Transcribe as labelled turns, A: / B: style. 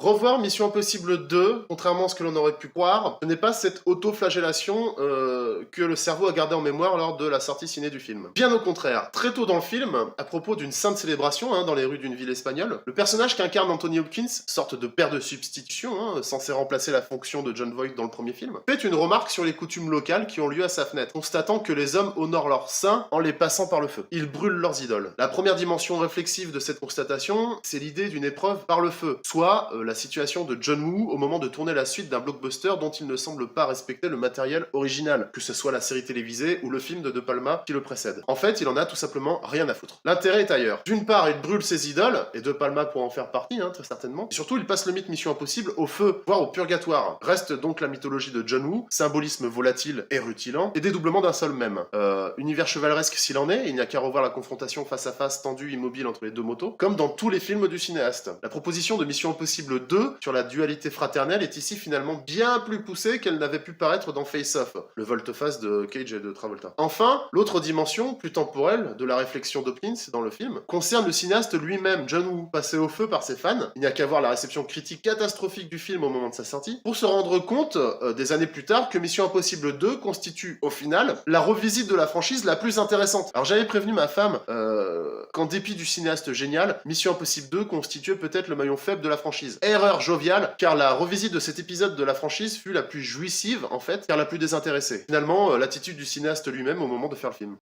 A: Revoir Mission Impossible 2, contrairement à ce que l'on aurait pu croire, ce n'est pas cette auto-flagellation que le cerveau a gardé en mémoire lors de la sortie ciné du film. Bien au contraire, très tôt dans le film, à propos d'une sainte célébration dans les rues d'une ville espagnole, le personnage qu'incarne Anthony Hopkins, sorte de père de substitution, censé remplacer la fonction de John Voight dans le premier film, fait une remarque sur les coutumes locales qui ont lieu à sa fenêtre, constatant que les hommes honorent leurs saints en les passant par le feu. Ils brûlent leurs idoles. La première dimension réflexive de cette constatation, c'est l'idée d'une épreuve par le feu, soit la situation de John Woo au moment de tourner la suite d'un blockbuster dont il ne semble pas respecter le matériel original, que ce soit la série télévisée ou le film de De Palma qui le précède. En fait, il en a tout simplement rien à foutre. L'intérêt est ailleurs. D'une part, il brûle ses idoles, et De Palma pourra en faire partie, très certainement. Et surtout, il passe le mythe Mission Impossible au feu, voire au purgatoire. Reste donc la mythologie de John Woo, symbolisme volatile et rutilant, et dédoublement d'un seul même. Univers chevaleresque s'il en est, il n'y a qu'à revoir la confrontation face à face tendue, immobile entre les deux motos, comme dans tous les films du cinéaste. La proposition de Mission Impossible 2 sur la dualité fraternelle est ici finalement bien plus poussée qu'elle n'avait pu paraître dans Face Off, le volte-face de Cage et de Travolta. Enfin, l'autre dimension, plus temporelle, de la réflexion d'Hopkins dans le film, concerne le cinéaste lui-même, John Woo, passé au feu par ses fans. Il n'y a qu'à voir la réception critique catastrophique du film au moment de sa sortie, pour se rendre compte, des années plus tard, que Mission Impossible 2 constitue, au final, la revisite de la franchise la plus intéressante. Alors j'avais prévenu ma femme qu'en dépit du cinéaste génial, Mission Impossible 2 constituait peut-être le maillon faible de la franchise. Erreur joviale, car la revisite de cet épisode de la franchise fut la plus jouissive, en fait, car la plus désintéressée. Finalement, l'attitude du cinéaste lui-même au moment de faire le film.